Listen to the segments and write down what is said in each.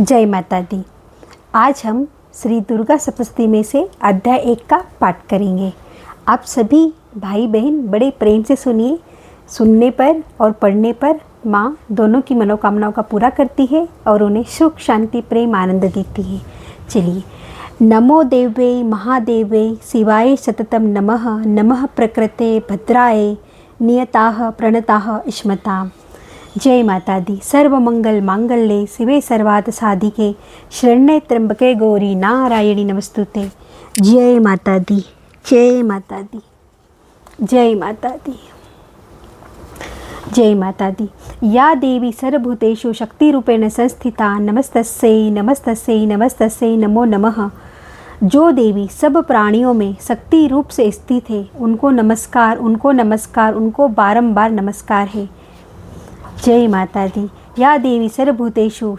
जय माता दी। आज हम श्री दुर्गा सप्तशती में से अध्याय 1 का पाठ करेंगे। आप सभी भाई बहन बड़े प्रेम से सुनिए। सुनने पर और पढ़ने पर माँ दोनों की मनोकामनाओं का पूरा करती है और उन्हें सुख शांति प्रेम आनंद देती है। चलिए। नमो देव्यै महादेव्यै शिवाय सततं नमः। नमः प्रकृते भद्राय नियताः प्रणताः स्मताम्। जय माता दी। सर्वमंगल मांगल्ये शिवे सर्वार्थ साधिके शरण्ये त्र्यंबके गौरी नारायणी नमस्तुते। जय माता दी। जय माता दी। जय माता दी। जय माता दी। या देवी सर्वभूतेषु शक्तिरूपेण संस्थिता नमस्तस्यै नमस्तस्यै नमस्तस्यै नमो नमः। जो देवी सब प्राणियों में शक्ति रूप से स्थित है उनको नमस्कार, उनको नमस्कार, उनको बारंबार नमस्कार है। जय माता दी। या देवी सर्वभूतेषु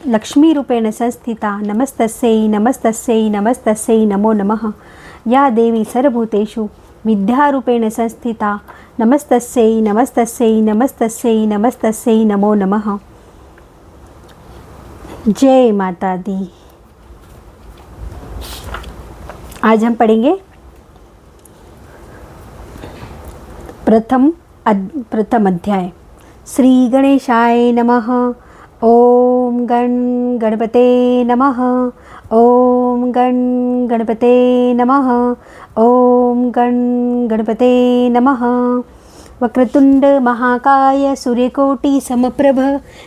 लक्ष्मी रूपेण संस्थिता नमस्तस्यै नमस्तस्यै नमस्तस्यै नमो नमः। या देवी सर्वभूतेषु विद्यारूपेण संस्थिता नमस्तस्यै नमस्तस्यै नमस्तस्यै नमस्तस्यै नमो नमः। जय माता दी। आज हम पढ़ेंगे प्रथम अध्याय। श्री गणेशाय नमः। ओम गणपते नमः। ओम गणपते नमः। ओम गणपते नमः। वक्रतुंड महाकाय सूर्यकोटि समप्रभ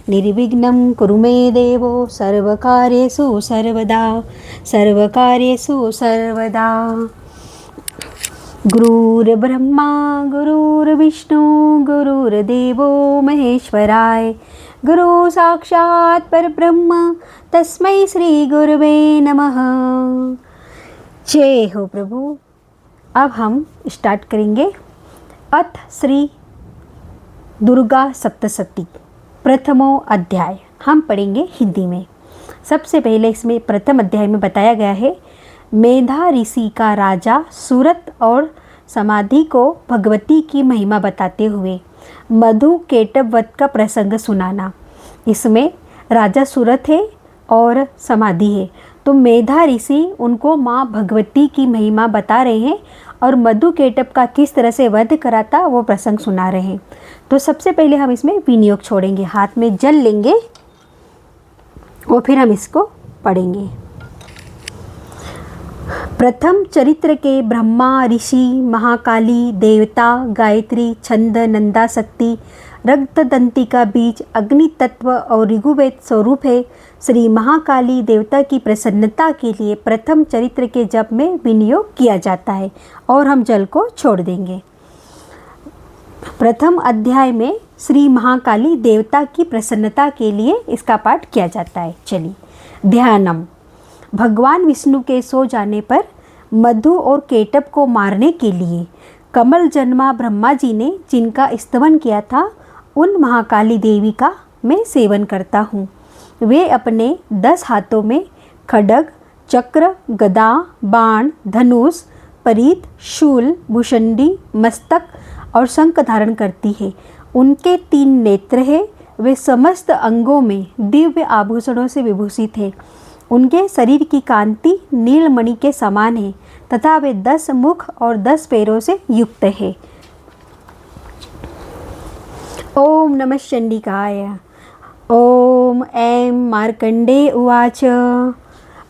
निर्विघ्नं कुरु मे देवो सर्वकार्येषु सर्वदा सर्वकार्येषु सर्वदा। गुरुर्ब्रह्मा गुरुर्विष्णु गुरुर्देवो महेश्वराय गुरु साक्षात् परब्रह्म तस्मै श्री गुरुवे नमः। जय हो प्रभु। अब हम स्टार्ट करेंगे अथ श्री दुर्गा सप्तशती प्रथमो अध्याय। हम पढ़ेंगे हिंदी में। सबसे पहले इसमें प्रथम अध्याय में बताया गया है मेधा ऋषि का राजा सूरत और समाधि को भगवती की महिमा बताते हुए मधु केटव वध का प्रसंग सुनाना। इसमें राजा सूरत है और समाधि है, तो मेधा ऋषि उनको माँ भगवती की महिमा बता रहे हैं और मधु केटव का किस तरह से वध करा था वो प्रसंग सुना रहे हैं। तो सबसे पहले हम इसमें विनियोग छोड़ेंगे, हाथ में जल लेंगे और फिर हम इसको पढ़ेंगे। प्रथम चरित्र के ब्रह्मा ऋषि महाकाली देवता गायत्री छंद नंदा शक्ति रक्तदंती का बीज अग्नि तत्व और ऋग्वेद स्वरूप है। श्री महाकाली देवता की प्रसन्नता के लिए प्रथम चरित्र के जप में विनियोग किया जाता है और हम जल को छोड़ देंगे। प्रथम अध्याय में श्री महाकाली देवता की प्रसन्नता के लिए इसका पाठ किया जाता है। चलिए। ध्यानम। भगवान विष्णु के सो जाने पर मधु और केटव को मारने के लिए कमल जन्मा ब्रह्मा जी ने जिनका स्तवन किया था उन महाकाली देवी का मैं सेवन करता हूँ। वे अपने 10 हाथों में खड्ग चक्र गदा बाण धनुष परीत शूल भूषंडी मस्तक और शंख धारण करती है। उनके 3 नेत्र हैं। वे समस्त अंगों में दिव्य आभूषणों से विभूषित है। उनके शरीर की कांति नीलमणि के समान है तथा वे 10 मुख और 10 पैरों से युक्त है। ओम नमः चंडिकाय। ओम ऐं मार्कंडे उवाच।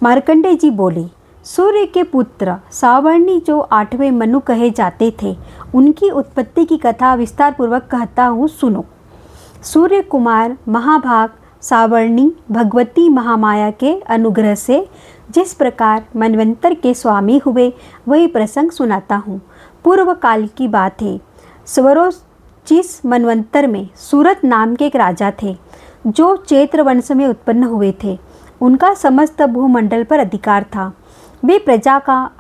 मार्कंडे जी बोले, सूर्य के पुत्र सावर्णी जो 8वें मनु कहे जाते थे उनकी उत्पत्ति की कथा विस्तार पूर्वक कहता हूँ, सुनो। सूर्य कुमार महाभाग सावर्णी भगवती महामाया के अनुग्रह से जिस प्रकार मनवंतर के स्वामी हुए वही प्रसंग सुनाता हूँ। पूर्व काल की बात है। स्वरोचिस मनवंतर में सूरत नाम के एक राजा थे जो चैत्र वंश में उत्पन्न हुए थे। उनका समस्त भूमंडल पर अधिकार था। वे प्रजा का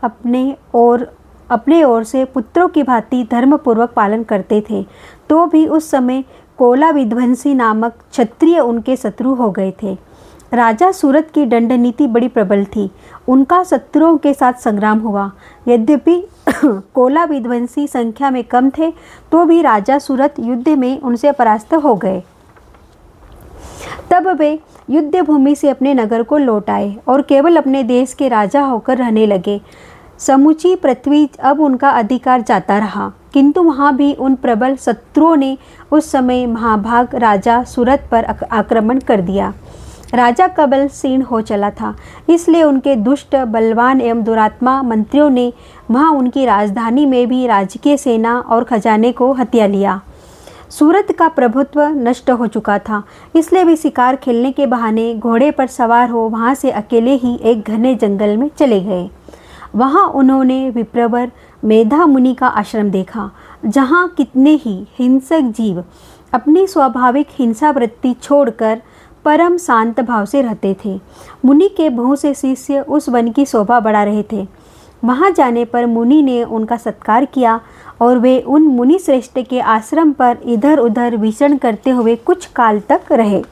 अपने ओर से पुत्रों की भांति धर्मपूर्वक पालन करते थे। तो भी उस समय कोला विध्वंसी नामक क्षत्रिय उनके शत्रु हो गए थे। राजा सूरत की दंड नीति बड़ी प्रबल थी। उनका शत्रुओं के साथ संग्राम हुआ। यद्यपि कोला विध्वंसी संख्या में कम थे तो भी राजा सूरत युद्ध में उनसे परास्त हो गए। तब वे युद्ध भूमि से अपने नगर को लौट आए और केवल अपने देश के राजा होकर रहने लगे। समूची पृथ्वी अब उनका अधिकार जाता रहा, किंतु वहाँ भी उन प्रबल शत्रुओं ने उस समय महाभाग राजा सूरत पर आक्रमण कर दिया। राजा का बल क्षीण हो चला था, इसलिए उनके दुष्ट, बलवान एवं दुरात्मा मंत्रियों ने वहाँ उनकी राजधानी में भी राजकीय सेना और खजाने को हथिया लिया। सूरत का प्रभुत्व नष्ट हो चुका था, इसलिए वे शिकार खेलने के बहाने घोड़े पर सवार हो वहाँ से अकेले ही एक घने जंगल में चले गए। वहाँ उन्होंने विप्रवर मेधा मुनि का आश्रम देखा, जहाँ कितने ही हिंसक जीव अपनी स्वाभाविक हिंसा वृत्ति छोड़कर परम शांत भाव से रहते थे। मुनि के बहुत से शिष्य उस वन की शोभा बढ़ा रहे थे। वहाँ जाने पर मुनि ने उनका सत्कार किया और वे उन मुनि श्रेष्ठ के आश्रम पर इधर उधर विचरण करते हुए कुछ काल तक रहे।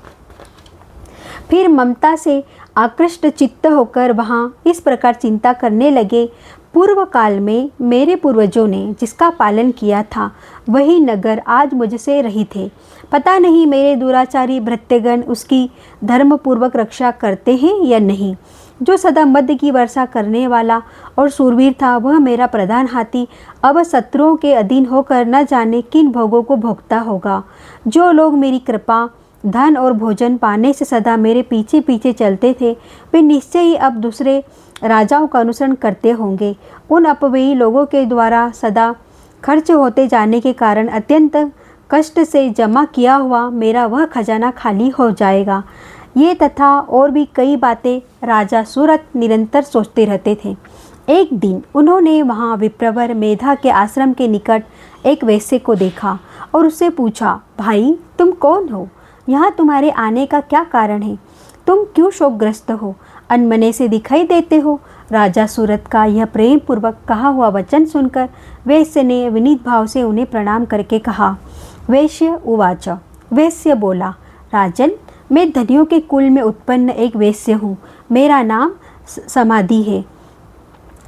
फिर ममता से आकृष्ट चित्त होकर वहाँ इस प्रकार चिंता करने लगे, पूर्व काल में मेरे पूर्वजों ने जिसका पालन किया था वही नगर आज मुझसे रहित है। पता नहीं मेरे दुराचारी भृत्यगण उसकी धर्मपूर्वक रक्षा करते हैं या नहीं। जो सदा मध्य की वर्षा करने वाला और सूरवीर था, वह मेरा प्रधान हाथी अब शत्रुओं के अधीन होकर न जाने किन भोगों को भोगता होगा। जो लोग मेरी कृपा, धन और भोजन पाने से सदा मेरे पीछे पीछे चलते थे, वे निश्चय ही अब दूसरे राजाओं का अनुसरण करते होंगे। उन अपव्ययी लोगों के द्वारा सदा खर्च होते जाने के कारण अत्यंत कष्ट से जमा किया हुआ मेरा वह खजाना खाली हो जाएगा। ये तथा और भी कई बातें राजा सूरत निरंतर सोचते रहते थे। एक दिन उन्होंने वहाँ विप्रवर मेधा के आश्रम के निकट एक वैश्य को देखा और उससे पूछा, भाई तुम कौन हो? यहाँ तुम्हारे आने का क्या कारण है? तुम क्यों शोकग्रस्त हो? अनमने से दिखाई देते हो। राजा सूरत का यह प्रेम पूर्वक कहा हुआ वचन सुनकर वैश्य ने विनीत भाव से उन्हें प्रणाम करके कहा। वैश्य उवाच, वैश्य बोला, राजन, मैं धनियों के कुल में उत्पन्न एक वैश्य हूँ। मेरा नाम समाधि है।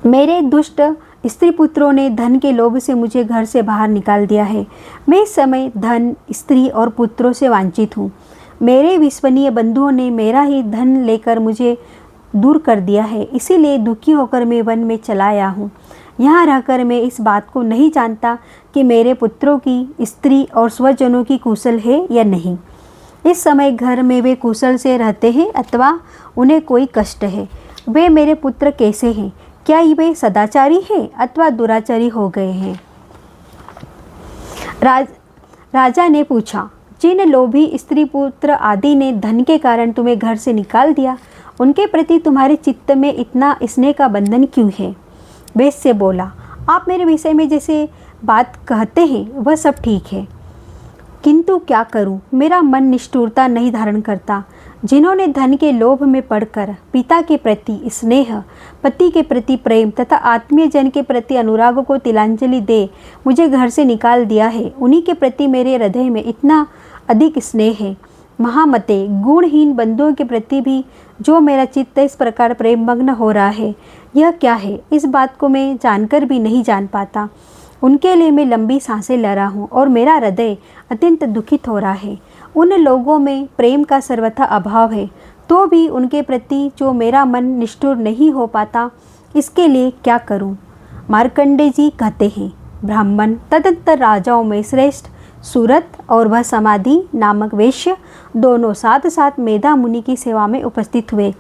मेरे दुष्ट स्त्री पुत्रों ने धन के लोभ से मुझे घर से बाहर निकाल दिया है। मैं इस समय धन, स्त्री और पुत्रों से वांछित हूँ। मेरे विश्वनीय बंधुओं ने मेरा ही धन लेकर मुझे दूर कर दिया है, इसीलिए दुखी होकर मैं वन में चला आया हूँ। यहाँ रहकर मैं इस बात को नहीं जानता कि मेरे पुत्रों की, स्त्री और स्वजनों की कुशल है या नहीं। इस समय घर में वे कुशल से रहते हैं अथवा उन्हें कोई कष्ट है। वे मेरे पुत्र कैसे हैं? क्या वे सदाचारी हैं अथवा दुराचारी हो गए हैं? राजा ने पूछा, जिन लोभी स्त्री पुत्र आदि ने धन के कारण तुम्हें घर से निकाल दिया, उनके प्रति तुम्हारे चित्त में इतना स्नेह का बंधन क्यों है? वैश्य बोला, आप मेरे विषय में जैसे बात कहते हैं वह सब ठीक है, किंतु क्या करूं, मेरा मन निष्ठुरता नहीं धारण करता। जिन्होंने धन के लोभ में पड़कर पिता के प्रति स्नेह, पति के प्रति प्रेम तथा आत्मीय जन के प्रति अनुराग को तिलांजलि दे मुझे घर से निकाल दिया है, उन्हीं के प्रति मेरे हृदय में इतना अधिक स्नेह है। महामते, गुणहीन बंधुओं के प्रति भी जो मेरा चित्त इस प्रकार प्रेममग्न हो रहा है, यह क्या है? इस बात को मैं जानकर भी नहीं जान पाता। उनके लिए मैं लंबी सांसें ले रहा हूँ और मेरा हृदय अत्यंत दुखित हो रहा है। उन लोगों में प्रेम का सर्वथा अभाव है, तो भी उनके प्रति जो मेरा मन निष्ठुर नहीं हो पाता, इसके लिए क्या करूँ? मार्कंडे जी कहते हैं, ब्राह्मण तदंतर राजाओं में श्रेष्ठ सूरत और वह समाधि नामक वैश्य दोनों साथ साथ मेधा मुनि की सेवा में उपस्थित हुए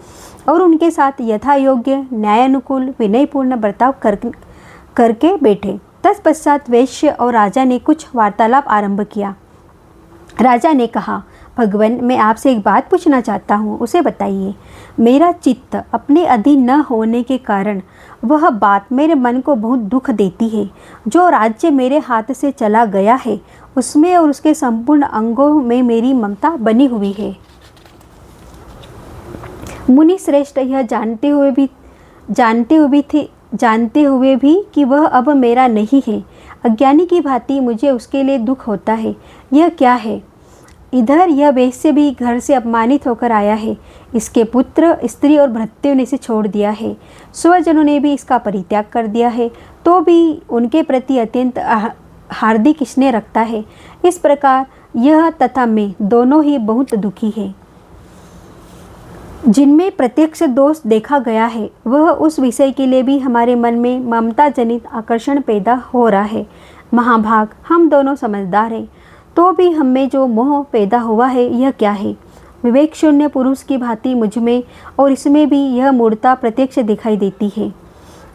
और उनके साथ यथा योग्य, न्यायानुकूल, विनयपूर्ण बर्ताव करके बैठे। तत्पश्चात वैश्य और राजा ने कुछ वार्तालाप आरंभ किया। राजा ने कहा, भगवान, मैं आपसे एक बात पूछना चाहता हूँ, उसे बताइए। मेरा चित्त अपने अधीन न होने के कारण वह बात मेरे मन को बहुत दुख देती है। जो राज्य मेरे हाथ से चला गया है, उसमें और उसके संपूर्ण अंगों में मेरी ममता बनी हुई है। मुनि श्रेष्ठ यह जानते हुए भी कि वह अब मेरा नहीं है, अज्ञानी की भांति मुझे उसके लिए दुख होता है। यह क्या है? इधर यह वैश्य भी घर से अपमानित होकर आया है। इसके पुत्र, स्त्री और भृत्यों ने इसे छोड़ दिया है। स्वजनों ने भी इसका परित्याग कर दिया है, तो भी उनके प्रति अत्यंत हार्दिक स्नेह रखता है। इस प्रकार यह तथा मैं दोनों ही बहुत दुखी है। जिनमें प्रत्यक्ष दोष देखा गया है वह उस विषय के लिए भी हमारे मन में ममता जनित आकर्षण पैदा हो रहा है। महाभाग, हम दोनों समझदार हैं, तो भी हम में जो मोह पैदा हुआ है यह क्या है? विवेक शून्य पुरुष की भांति मुझमें और इसमें भी यह मूर्ता प्रत्यक्ष दिखाई देती है।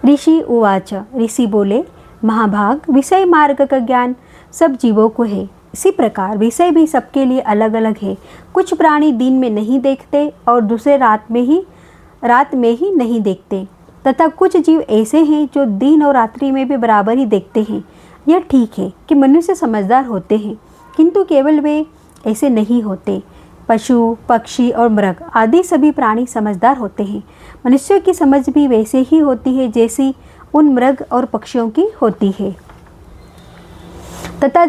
ऋषि उवाच, ऋषि बोले, महाभाग, विषय मार्ग का ज्ञान सब जीवों को है। इसी प्रकार विषय भी सबके लिए अलग अलग है। कुछ प्राणी दिन में नहीं देखते और दूसरे रात में ही नहीं देखते, तथा कुछ जीव ऐसे हैं जो दिन और रात्रि में भी बराबर ही देखते हैं। यह ठीक है कि मनुष्य समझदार होते हैं, किंतु केवल वे ऐसे नहीं होते। पशु, पक्षी और मृग आदि सभी प्राणी समझदार होते हैं। मनुष्यों की समझ भी वैसे ही होती है जैसी उन मृग और पक्षियों की होती है, तथा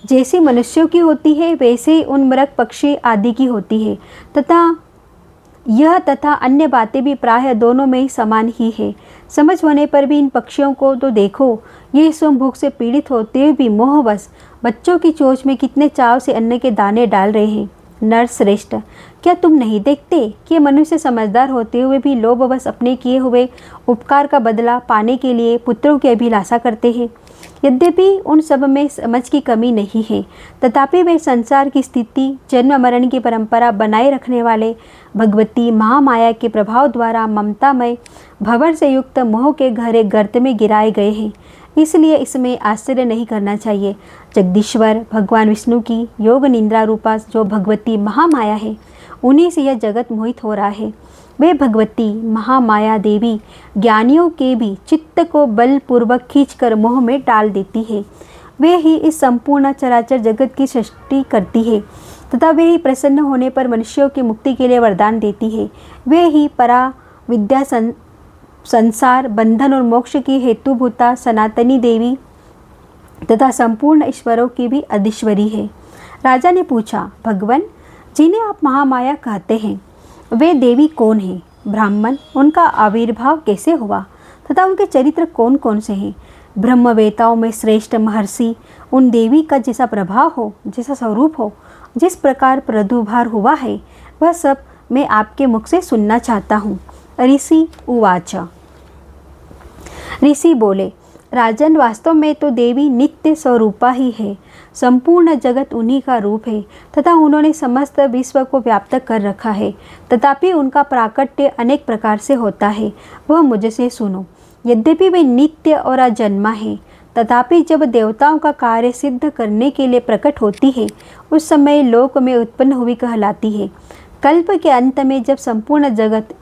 जैसी मनुष्यों की होती है वैसे ही उन मृग, पक्षी आदि की होती है, तथा अन्य बातें भी प्रायः दोनों में ही समान ही है। समझ होने पर भी इन पक्षियों को तो देखो, ये स्वयं भूख से पीड़ित होते हुए भी मोहवश बच्चों की चोंच में कितने चाव से अन्न के दाने डाल रहे हैं। नरश्रेष्ठ, क्या तुम नहीं देखते कि मनुष्य समझदार होते हुए भी लोभवश अपने किए हुए उपकार का बदला पाने के लिए पुत्रों की अभिलाषा करते हैं? यद्यपि उन सब में समझ की कमी नहीं है, तथापि वे संसार की स्थिति, जन्म मरण की परंपरा बनाए रखने वाले भगवती महामाया के प्रभाव द्वारा ममतामय भंवर से युक्त मोह के गहरे गर्त में गिराए गए हैं। इसलिए इसमें आश्चर्य नहीं करना चाहिए। जगदीश्वर भगवान विष्णु की योग निंद्रा रूपा जो भगवती महामाया है, उन्हीं से यह जगत मोहित हो रहा है। वे भगवती महामाया देवी ज्ञानियों के भी चित्त को बलपूर्वक खींचकर मोह में डाल देती है। वे ही इस संपूर्ण चराचर जगत की सृष्टि करती है, तथा वे ही प्रसन्न होने पर मनुष्यों की मुक्ति के लिए वरदान देती है। वे ही परा विद्या, संसार बंधन और मोक्ष की हेतुभूता सनातनी देवी तथा संपूर्ण ईश्वरों की भी अधीश्वरी है। राजा ने पूछा, भगवान, जिन्हें आप महामाया कहते हैं, वे देवी कौन हैं? ब्राह्मण, उनका आविर्भाव कैसे हुआ तथा उनके चरित्र कौन कौन से हैं? ब्रह्मवेताओं में श्रेष्ठ महर्षि उन देवी का जैसा प्रभाव हो, जैसा स्वरूप हो, जिस प्रकार प्रादुर्भाव हुआ है, वह सब मैं आपके मुख से सुनना चाहता हूँ। ऋषि उवाच, ऋषि बोले, राजन, वास्तव में तो देवी नित्य स्वरूपा ही है। संपूर्ण जगत उन्हीं का रूप है तथा उन्होंने समस्त विश्व को व्याप्त कर रखा है। तथापि उनका प्राकट्य अनेक प्रकार से होता है, वह मुझसे सुनो। यद्यपि वे नित्य और अजन्मा है, तथापि जब देवताओं का कार्य सिद्ध करने के लिए प्रकट होती है, उस समय लोक में उत्पन्न हुई कहलाती है। कल्प के अंत में जब संपूर्ण जगत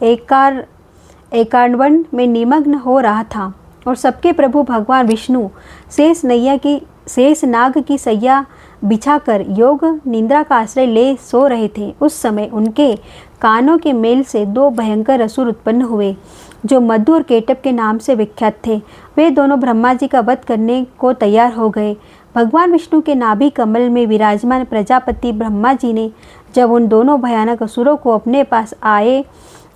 एकांडवन में निमग्न हो रहा था और सबके प्रभु भगवान विष्णु शेष नाग की सैया बिछाकर योग निंद्रा का आश्रय ले सो रहे थे, उस समय उनके कानों के मेल से दो भयंकर असुर उत्पन्न हुए, जो मधु और केटप के नाम से विख्यात थे। वे दोनों ब्रह्मा जी का वध करने को तैयार हो गए। भगवान विष्णु के नाभि कमल में विराजमान प्रजापति ब्रह्मा जी ने जब उन दोनों भयानक असुरों को अपने पास आए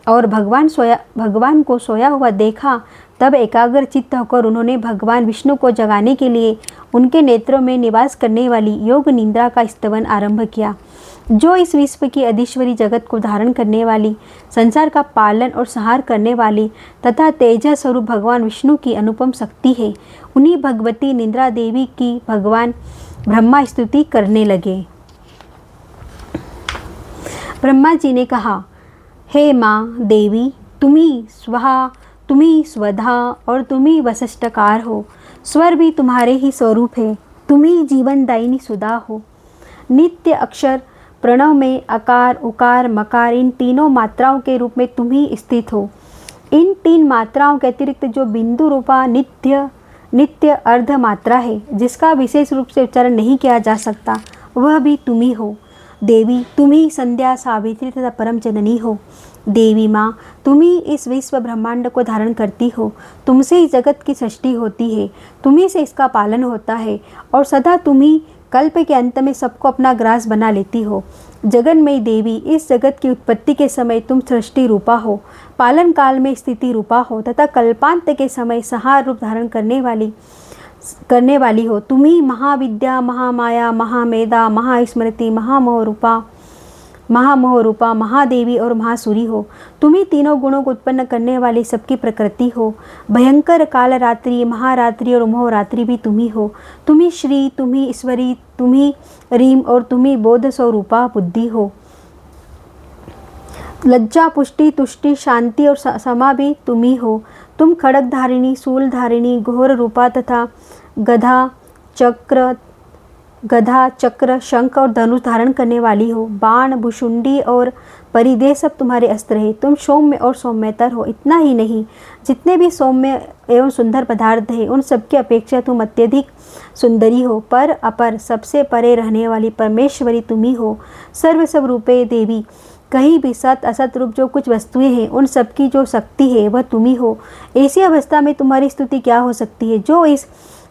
और भगवान को सोया हुआ देखा, तब एकाग्र चित्त होकर उन्होंने भगवान विष्णु को जगाने के लिए उनके नेत्रों में निवास करने वाली योग निंद्रा का स्तवन आरंभ किया, जो इस विश्व की अधीश्वरी, जगत को धारण करने वाली, संसार का पालन और संहार करने वाली तथा तेजः स्वरूप भगवान विष्णु की अनुपम शक्ति है। उन्हीं भगवती निंद्रा देवी की भगवान ब्रह्मा स्तुति करने लगे। ब्रह्मा जी ने कहा, हे माँ देवी, तुम्ही स्वाहा, तुम्ही स्वधा और तुम्ही वशिष्ठकार हो। स्वर भी तुम्हारे ही स्वरूप है। तुम्ही जीवनदायिनी सुधा हो। नित्य अक्षर प्रणव में अकार, उकार, मकार, इन तीनों मात्राओं के रूप में तुम ही स्थित हो। इन तीन मात्राओं के अतिरिक्त जो बिंदु रूपा नित्य अर्ध मात्रा है, जिसका विशेष रूप से उच्चारण नहीं किया जा सकता, वह भी तुम ही हो। देवी, तुम ही संध्या, सावित्री तथा परम जननी हो। देवी माँ, तुम ही इस विश्व ब्रह्मांड को धारण करती हो। तुमसे ही जगत की सृष्टि होती है, तुम्ही से इसका पालन होता है और सदा तुम ही कल्प के अंत में सबको अपना ग्रास बना लेती हो। जगन्मयी देवी, इस जगत की उत्पत्ति के समय तुम सृष्टि रूपा हो, पालन काल में स्थिति रूपा हो तथा कल्पांत के समय संहार रूप धारण करने वाली करने वाली हो। तुम ही महाविद्या, महामाया, महामेधा, महास्मृति, महामोहरूपा, महादेवी और महासुरी हो। तुम ही तीनों गुणों को उत्पन्न करने वाली सबकी प्रकृति हो। भयंकर कालरात्रि, महारात्रि और मोहरात्रि भी तुम ही हो। तुम ही श्री, तुम ही ईश्वरी, तुम ही रीम और तुम ही बोध स्वरूपा बुद्धि हो। लज्जा, पुष्टि, तुष्टि, शांति और समा भी तुम ही हो। तुम खड़ग धारिणी, शूल धारिणी, घोर रूपा तथा गधा, चक्र, शंख और धनुष धारण करने वाली हो। बाण, भुशुंडी और परिधेय सब तुम्हारे अस्त्र है। तुम सौम्य और सौम्यतर हो। इतना ही नहीं, जितने भी सौम्य एवं सुंदर पदार्थ है उन सबकी अपेक्षा तुम अत्यधिक सुंदरी हो। पर अपर सबसे परे रहने वाली परमेश्वरी तुम ही हो। सर्व सब रूपे देवी, कहीं भी सत असत रूप जो कुछ वस्तुएं हैं उन सब की जो शक्ति है वह तुम ही हो। ऐसी अवस्था में तुम्हारी स्तुति क्या हो सकती है। जो इस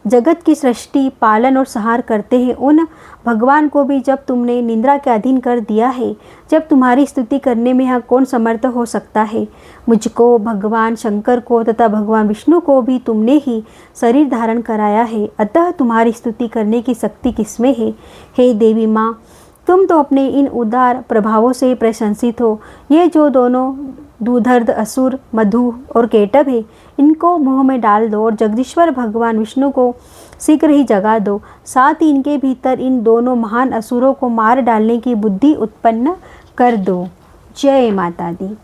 जगत की सृष्टि, पालन और संहार करते हैं, उन भगवान को भी जब तुमने निंद्रा के अधीन कर दिया है, जब तुम्हारी स्तुति करने में यहाँ कौन समर्थ हो सकता है। मुझको, भगवान शंकर को तथा भगवान विष्णु को भी तुमने ही शरीर धारण कराया है, अतः तुम्हारी स्तुति करने की शक्ति किसमें है। हे देवी माँ, तुम तो अपने इन उदार प्रभावों से प्रशंसित हो। ये जो दोनों दूधर्ध असुर, मधु और केटभ है, इनको मुँह में डाल दो और जगदीश्वर भगवान विष्णु को शीघ्र ही जगा दो। साथ ही इनके भीतर इन दोनों महान असुरों को मार डालने की बुद्धि उत्पन्न कर दो। जय माता दी।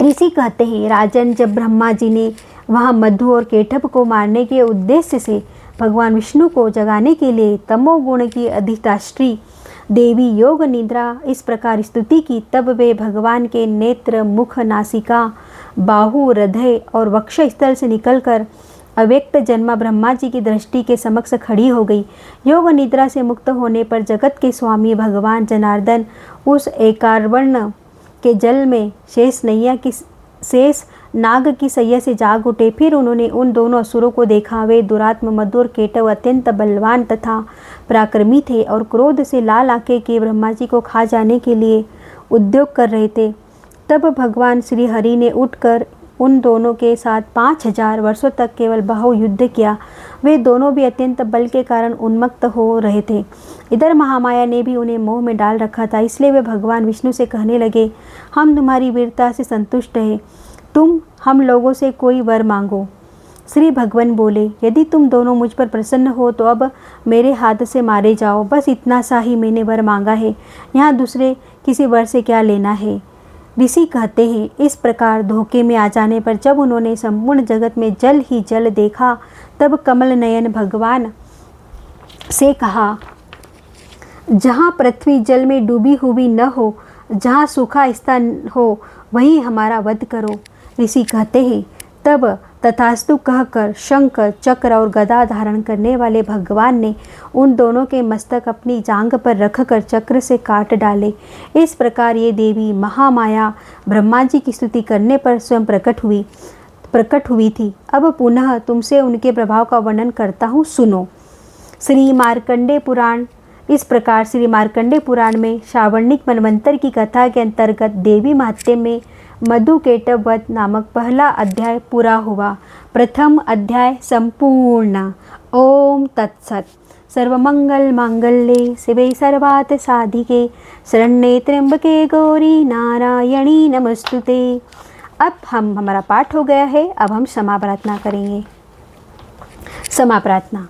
ऋषि कहते हैं, राजन, जब ब्रह्मा जी ने वहाँ मधु और केटभ को मारने के उद्देश्य से भगवान विष्णु को जगाने के लिए तमोगुण की अधिष्ठात्री देवी योग निद्रा इस प्रकार स्तुति की, तब वे भगवान के नेत्र, मुख, नासिका, बाहु, हृदय और वक्ष स्थल से निकलकर अव्यक्त जन्मा ब्रह्मा जी की दृष्टि के समक्ष खड़ी हो गई। योग निद्रा से मुक्त होने पर जगत के स्वामी भगवान जनार्दन उस एकावर्ण के जल में शेष नाग की सैया से जाग उठे। फिर उन्होंने उन दोनों असुरों को देखा। वे दुरात्म, मधु और केटभ अत्यंत बलवान तथा पराक्रमी थे और क्रोध से लाल आंखें के ब्रह्मा जी को खा जाने के लिए उद्योग कर रहे थे। तब भगवान श्री हरि ने उठकर उन दोनों के साथ 5000 वर्षों तक केवल बहु युद्ध किया। वे दोनों भी अत्यंत बल के कारण उन्मत्त हो रहे थे। इधर महामाया ने भी उन्हें मोह में डाल रखा था, इसलिए वे भगवान विष्णु से कहने लगे, हम तुम्हारी वीरता से संतुष्ट हैं, तुम हम लोगों से कोई वर मांगो। श्री भगवान बोले, यदि तुम दोनों मुझ पर प्रसन्न हो तो अब मेरे हाथ से मारे जाओ। बस इतना सा ही मैंने वर मांगा है, यहाँ दूसरे किसी वर से क्या लेना है। ऋषि कहते हैं, इस प्रकार धोखे में आ जाने पर जब उन्होंने संपूर्ण जगत में जल ही जल देखा, तब कमल नयन भगवान से कहा, जहाँ पृथ्वी जल में डूबी हुई न हो, जहाँ सूखा स्थान हो, वहीं हमारा वध करो। ऋषि कहते हैं, तब तथास्तु कहकर शंख, चक्र और गदा धारण करने वाले भगवान ने उन दोनों के मस्तक अपनी जांघ पर रखकर चक्र से काट डाले। इस प्रकार ये देवी महामाया ब्रह्मा जी की स्तुति करने पर स्वयं प्रकट हुई थी। अब पुनः तुमसे उनके प्रभाव का वर्णन करता हूँ, सुनो। श्री मार्कंडेय पुराण। इस प्रकार श्री मार्कंडेय पुराण में श्रावणिक मनवंतर की कथा के अंतर्गत देवी महात्म्य में मधु केटभ वध नामक पहला अध्याय पूरा हुआ। प्रथम अध्याय संपूर्ण। ओम तत्सत। सर्वमंगल मांगल्ये शिवे सर्वार्थ साधिके शरण्ये त्र्यंबके गौरी नारायणी नमस्तुते। अब हमारा पाठ हो गया है। अब हम क्षमा प्रार्थना करेंगे। क्षमा प्रार्थना।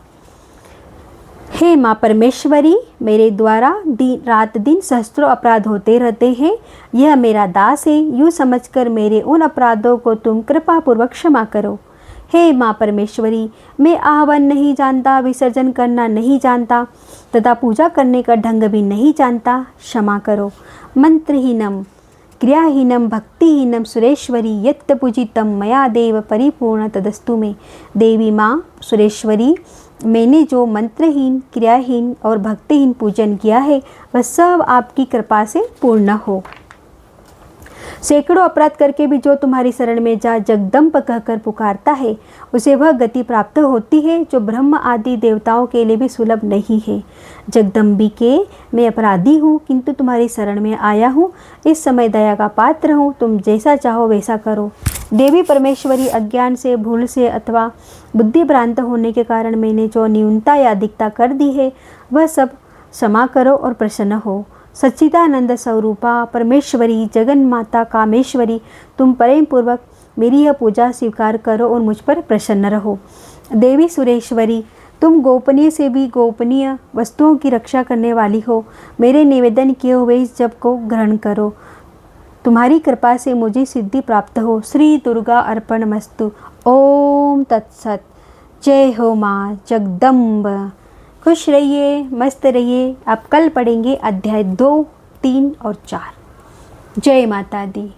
हे माँ परमेश्वरी, मेरे द्वारा रात दिन सहस्त्रों अपराध होते रहते हैं। यह मेरा दास है, यूँ समझकर मेरे उन अपराधों को तुम कृपापूर्वक क्षमा करो। हे माँ परमेश्वरी, मैं आह्वान नहीं जानता, विसर्जन करना नहीं जानता तथा पूजा करने का ढंग भी नहीं जानता, क्षमा करो। मंत्रहीनम क्रियाहीनम भक्तिहीनम सुरेश्वरी यत् पूजितम मया देव परिपूर्ण तदस्तु में। देवी माँ सुरेश्वरी, मैंने जो मंत्रहीन, क्रियाहीन और भक्तिहीन पूजन किया है वह सब आपकी कृपा से पूर्ण हो। सैकड़ों अपराध करके भी जो तुम्हारी शरण में जा जगदम्ब कहकर पुकारता है, उसे वह गति प्राप्त होती है जो ब्रह्म आदि देवताओं के लिए भी सुलभ नहीं है। जगदम्बिके, मैं अपराधी हूँ, किंतु तुम्हारी शरण में आया हूँ। इस समय दया का पात्र हूँ, तुम जैसा चाहो वैसा करो। देवी परमेश्वरी, अज्ञान से, भूल से अथवा बुद्धि भ्रांत होने के कारण मैंने जो न्यूनता या अधिकता कर दी है वह सब क्षमा करो और प्रसन्न हो। सच्चिदानंद स्वरूपा परमेश्वरी, जगन माता कामेश्वरी, तुम प्रेम पूर्वक मेरी यह पूजा स्वीकार करो और मुझ पर प्रसन्न रहो। देवी सुरेश्वरी, तुम गोपनीय से भी गोपनीय वस्तुओं की रक्षा करने वाली हो। मेरे निवेदन किए हुए इस जप को ग्रहण करो। तुम्हारी कृपा से मुझे सिद्धि प्राप्त हो। श्री दुर्गा अर्पणमस्तु। ओम तत्सत। जय हो माँ जगदम्ब। खुश रहिए, मस्त रहिए। अब कल पढ़ेंगे अध्याय 2, 3 और 4। जय माता दी।